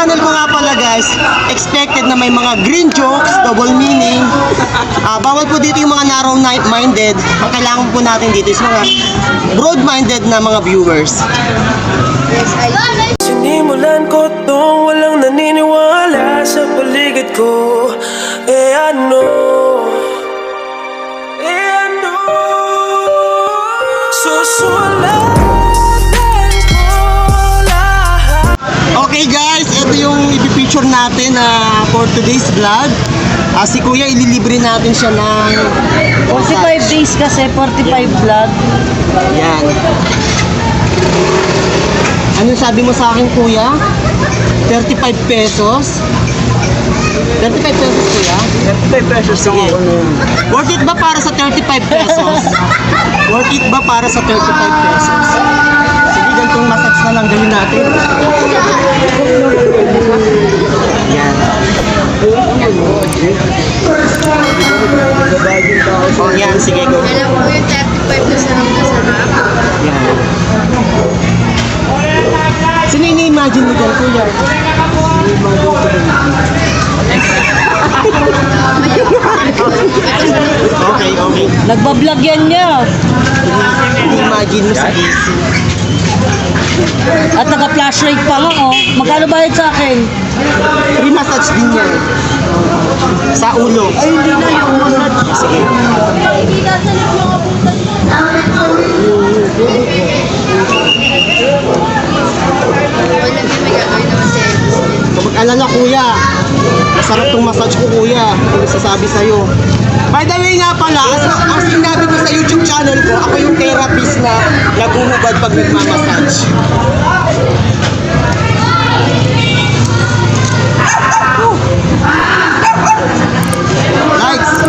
channel ko nga pala guys, expected na may mga green jokes, double meaning. Bawal po dito yung mga narrow-minded. Ang kailangan po natin dito is mga broad-minded na mga viewers. Sinimulan ko tong walang naniniwala sa paligid ko. Ano? Susulat. Okay guys, ito yung ipipicture natin for today's vlog. Si Kuya, ililibre natin siya ng 45 days kasi, 45 vlog. Yan. Ano sabi mo sa akin, Kuya? 35 pesos? 35 pesos, Kuya? 35 pesos yung Sige. ako nun. Worth it ba para sa 35 pesos? Worth it ba para sa 35 pesos? Sige, ganitong massage na lang gawin natin. Yan. Oh, yan. Sige, go. Alam ko yung 35 na sarap na sarap. Yan. Sino ini-imagine mo dyan, Kuya? Okay, okay. Nagbablog yan niya. Ini-imagine mo sige. At naka-flashlight pa nga, oh. Magkano bayad sa akin? Free massage din yan. Sa ulo. Ay, hindi na yung massage. Sige. Wala din may gagawin naman sa Kung mag-alala, Kuya. Masarap tong massage ko, Kuya. Kung sasabi sa'yo. By the way nga pala, ang sinabi ko sa YouTube channel ko, ako yung therapist na naguhubad pag nagmamassage. Likes.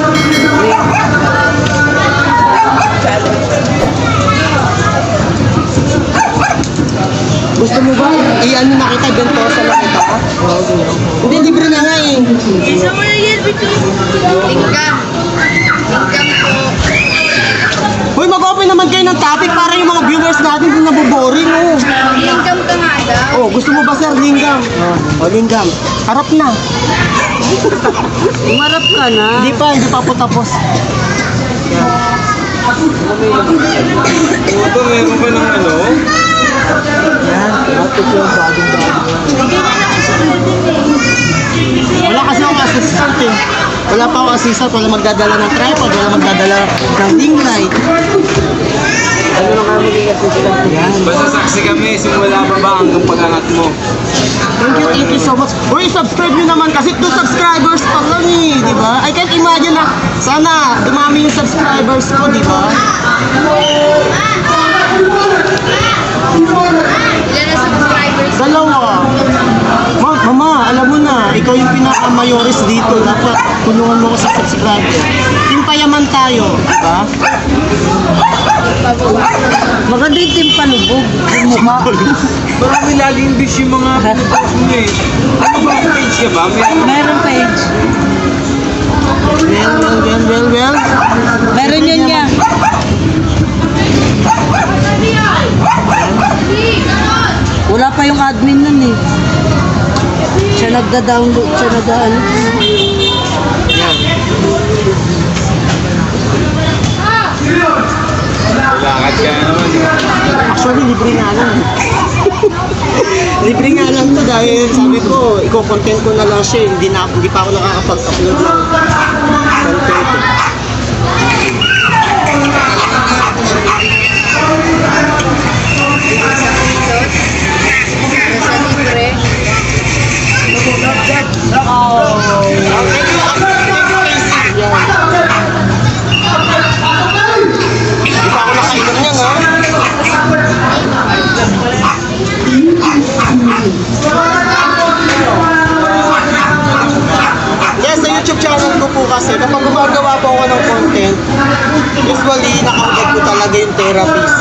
Gusto mo ba? I-ano na kita, ganito sa nakita ka? Hindi, libre na nga eh. Isa mo na yan, Lingkam. Lingkam po. Uy, mag-open naman kayo ng topic para yung mga viewers natin hindi naboboring, oh. Lingkam ka nga daw. Oh, gusto mo ba, sir, linggam? Oh, linggam. Harap na. Umarap ka na. Hindi pa po tapos. Ito, meron ka ng ano? Yan, natin yung bagong-bagong. Wala kasi akong assistant eh. Wala pa akong assistant, wala magdadala ng tripod, wala magdadala ng ring light. Ano lang kami ng assistant? Yan. Basta saksi kami, simula pa ba hanggang pag-angat mo? Thank you so much. Uy, subscribe nyo naman kasi 2 subscribers pa lang eh, di ba? I can't imagine na sana dumami yung subscribers ko, di ba? Ilan na subscribers? Dalawa. Mama, alam mo na, ikaw yung pinaka-mayores dito. Dapat tulungan mo ko sa subscriber. Team payaman tayo, di ba? Maganda yung team panubog. Yung mukha. Marami laging dish yung mga pinupost mo eh. Ano ba, page ka ba? Meron page. Well. Meron yun niya. Wala pa yung admin nun eh. Siya nagda-download, siya nag-ano. Yan. Lakad ka naman. Actually, libre nga lang. Libre nga lang to dahil sabi ko, i-content ko na lang siya. Hindi pa ako nakakapag-upload ng content. Nasa libre. Hindi pa ako nakainom niya, no? Yes, sa YouTube channel ko po kasi, kapag gumagawa po ako ng content, usually nakahubad ko talaga yung therapist.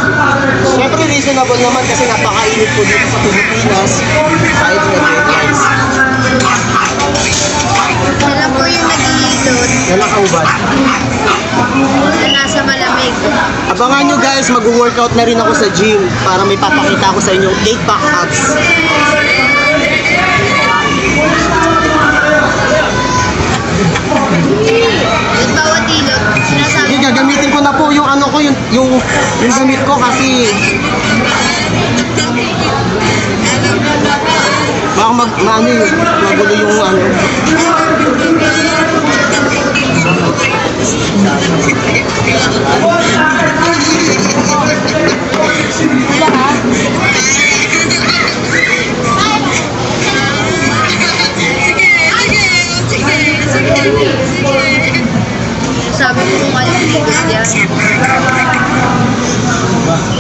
Siyempre reasonable naman kasi napakainit po dito sa Pilipinas, kahit nga deadlines. Sila po yung nag-iilot Wala kahubad. na nasa malamig. Abangan nyo guys, mag-workout na rin ako sa gym para may papakita ko sa inyo 8-pack abs. kasi. Baka magulo yung ano. Sabi ko kung ano yung yan.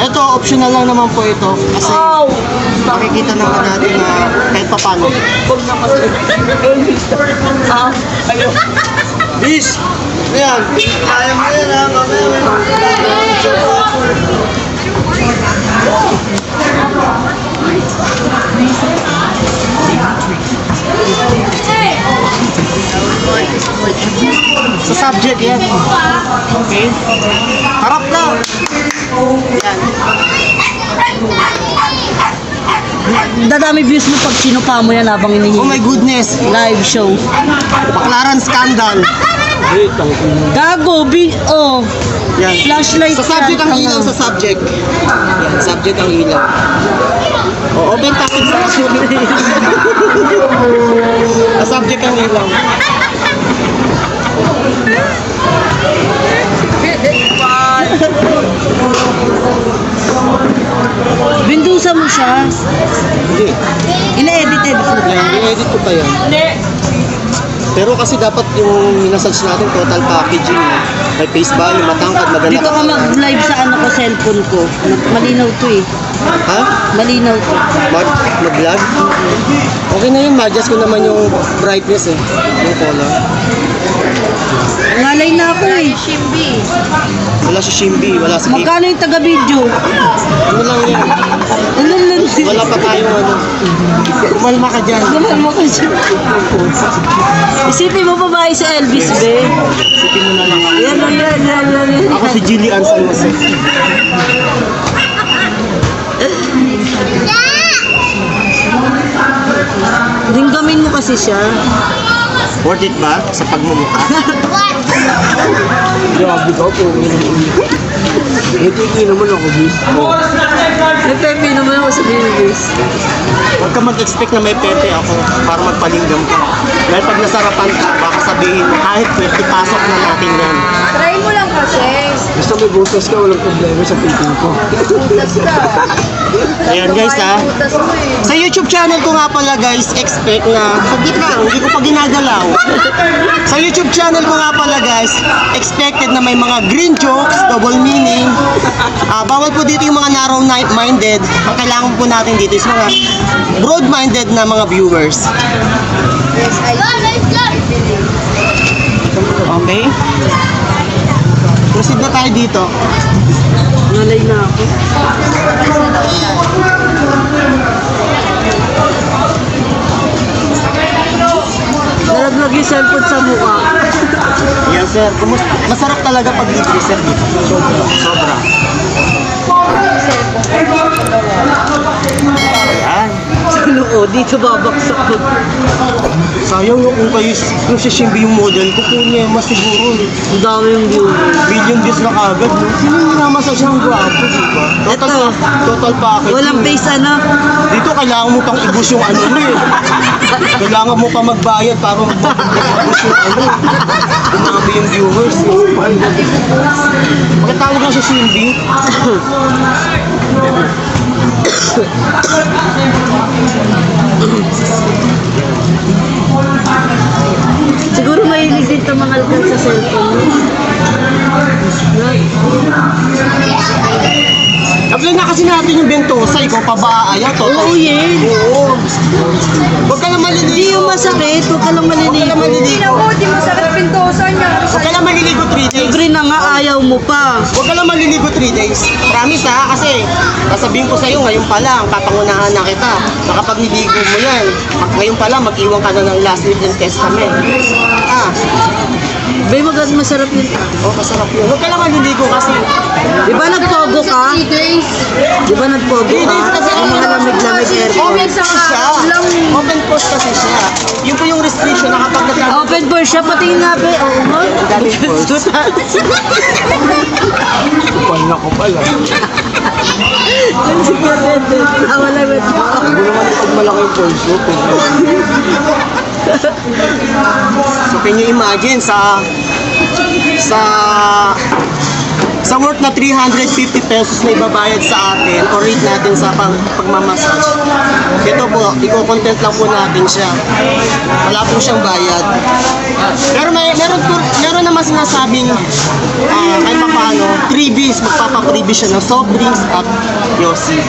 Ito, optional lang naman po ito. Kasi makikita naman natin na kahit pa paano. Bis! Ayan. Kaya mo yan ha. Sa subject yan. Okay. Harap na. Yan. Dadami views mo pag sinuka mo yan habang Oh hinihingi. my goodness. Live show. Baklaran scandal. Gago, oh. Yan. Flashlight Sa subject ang yan. ilaw sa subject. Yan, subject ang ilaw. O, open topic sa kasunod. Sa subject ang ilaw. Bindusa mo siya. Hindi. Ina-edit mo. Yan, i-edit ko pa yan. Pero kasi dapat yung minasage natin total packaging. May face value, matangkad, maganda. Dito ka mag-live sa ano ko, cellphone ko. Malinaw to eh. Ha? Malinaw to. Mag-vlog? Okay na yun, ma-adjust ko naman yung brightness eh. Yung color. Ngalay na ako eh. Shimby. Wala si Shimby, wala si Kip. Magkano yung taga-video? Ano lang yan? Wala pa tayong ano. Kumalma ka dyan. Naman mo kasi. Isipin mo babae si Elvis, be. Isipin mo na lang ako. Yan. Ako si Jillian San Jose. Dinggamin mo kasi siya. Worth it ba sa pagmumukha? Grabe ka po. Hindi naman ako, bis. Nagpepe naman ako sa Elvis. Huwag ka mag-expect na may pepe ako para magpalinggam ka. Dahil pag nasarapan ka, baka sabihin mo, kahit 20 pasok na natin yan. Try mo lang kasi. Basta may butas ka, walang problema sa piping ko. Butas ka. Ayan guys ha. Butas mo eh. Sa YouTube channel ko nga pala guys, expect na, saglit lang, hindi ko pa ginagalaw. Sa YouTube channel ko nga pala guys, expected na may mga green jokes, double meaning. Bawal po dito yung mga narrow-minded. Ang kailangan po natin dito is mga broad-minded na mga viewers. Yes, I Okay? Proceed na tayo dito. Ngalay na ako. Nalaglag yung cellphone sa mukha. Yan sir, masarap talaga pag libre sir dito. Sobra. Ayan. Sa noo, dito babaksak ko. Sayang no, kung si Shimby yung model ko, kung niya mas siguro. Ang dami yung view. Billion views na kagad. No? Sino yung minamasa siyang gwapo, diba? Total package. Walang face ano. Dito kailangan mo pang ibus yung ano mo eh. Kailangan mo pa magbayad para mag-ibus yung ano. Dumami yung viewers. Magkatawag lang si Shimby. Siguro mahilig din ito mga alkan sa cellphone. No? Apply na kasi natin yung Bentosa, ikaw pa ba? Ayan, Oo, yan. Oo. Huwag ka lang Hindi maliligo. yung masakit, huwag ka lang Huwag ka lang maliligo. maliligo. Di mo sakit pintosa niya. Huwag ka lang maliligo 3 days. Libre na nga, ayaw mo pa. Huwag ka lang maliligo 3 days. Promise ha, kasi sasabihin ko sa'yo ngayon pa lang, papangunahan na kita. Baka pag niligo mo yan, ngayon pa lang mag-iwan ka na ng last will and testament. Bay, masarap yun. Oh, masarap yun. Huwag ka lang maliligo kasi. Di ba nagpogo ka? 3 days. Di ba nagpogo 3 ka? days kasi Ang mga lamig-lamig aircon. Open kasi siya. Open post kasi siya. Yun po yung restriction na kapag nagkakaroon. Open bar siya, patingin nga ba? Oo nga. Daming post. Pala ko pala. Tawa lang ito. Hindi naman pag malaki yung pulso. So can you imagine sa worth na 350 pesos na ibabayad sa atin o rate natin sa pagmamassage. Ito po, i-content lang po natin siya. Wala po siyang bayad. Pero meron naman sinasabing kahit pa paano, freebies, magpapa-freebies siya ng soft drinks at yosi.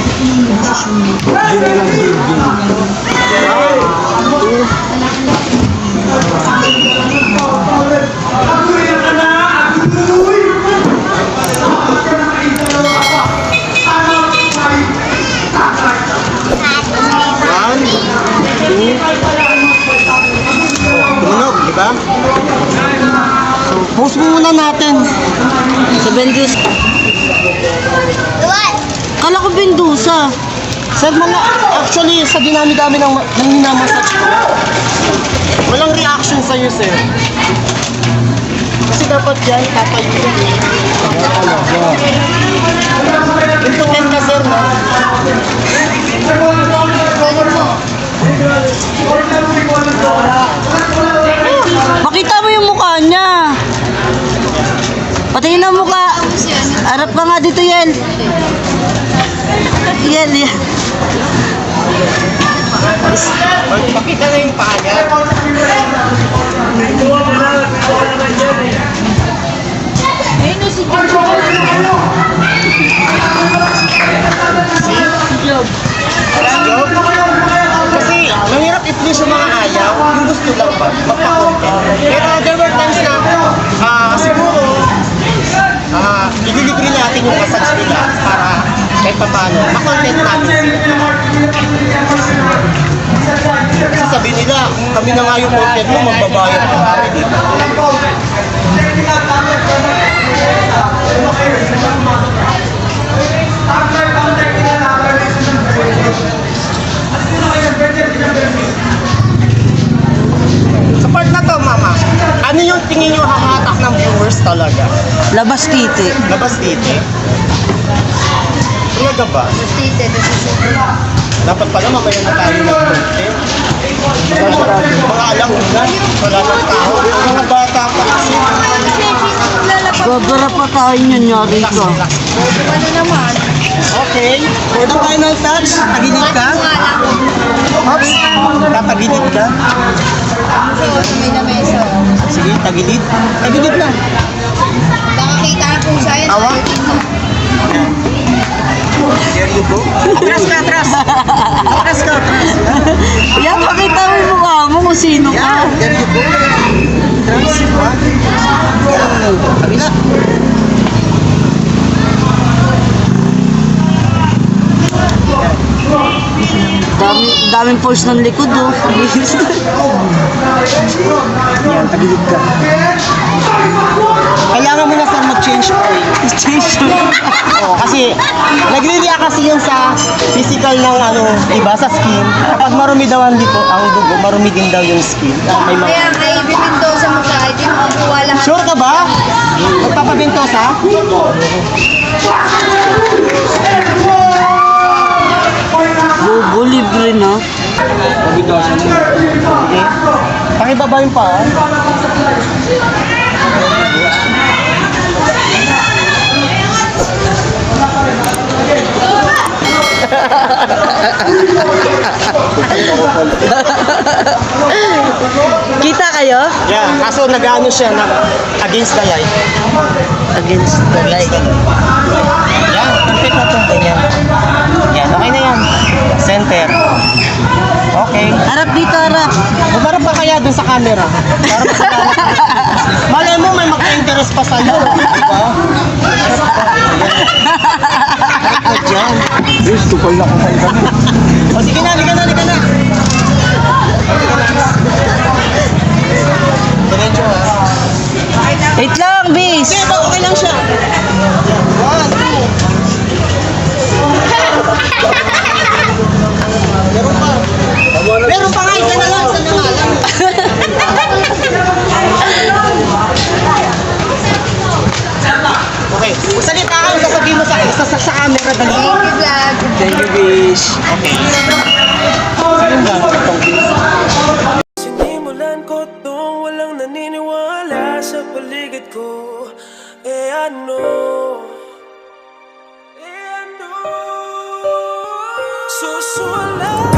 Tunog, di ba? So, post muna natin. Sa Bendusa. What? Kala ko Bendusa. Sir, actually, sa dinami-dami ng minamassage ko, walang reaction sa'yo, sir. Kasi dapat yan, tatayo. Ito ka, sir, no? Makita mo yung mukha niya. Patingin ang mukha. Harap ka nga dito, Yel. Yel. Pakita na yung paa niya. Kasi mahirap i-please yung mga ayaw, yung gusto lang ba, magpa-content. Pero there were times na siguro ililibre natin yung massage nila para kahit pa paano, makontent natin sila. Kasi sabi nila, kami na nga yung content mo, magbabayad pa kami dito. Sa part na to, mama, ano yung tingin nyo hahatak ng viewers talaga? Labas titi. Labas dito? Talaga ba? Tite, Dapat pala mamaya na tayo mag-content. Mga alam na, wala ng tao. Mga bata pa kasi. Gagara pa tayo niyan, yari ka. Ano naman? Okay, for the final touch, tagilid ka. Oops, tatagilid ka. So, sa may lamesa. Sige, tagilid. Tagilid lang. Baka kita na po sa'yo. Tawa? There you go. Atras ka, atras. Atras ka, atras. Yan, pakita mo yung mukha mo kung sino ka. Yeah, there you go. Atras, ha? Kabila. Daming force ng likod, oh. Yan, tagilid ka. Kailangan mo na sir mag-change oil. Oo, kasi nagre-react kasi yun sa physical ng iba sa skin. Kapag marumi daw ang dugo, marumi din daw yung skin. May mga... Kaya kay bibindosa mo siya, hindi mo kukuha lahat. Sure ka ba? Magpapabintos ha? Bobo, libre na. Okay. Pakibaba yung pa. Kita kayo? Yeah, kaso nag-ano siya, against the light. Against the light. Yan, perfect na ito. Ganyan. Yan, okay na yan. Center. Okay. Harap dito, harap. Bumarap pa kaya dun sa camera? Para makakala. Malay mo, may magka-interest pa sa'yo. Diba? Ito dyan. Gusto ko lang kung kayo. O sige na, liga na, liga na. Diretso ha. Wait lang, bis. Sige, okay lang siya. One, two. Meron pa. Meron pa nga, isa na lang, isa na nga lang. Okay, salita ka, sasabihin mo sa camera, dali. Wish. Okay. Sinimulan ko tong walang naniniwala sa paligid ko. Ano? Susulat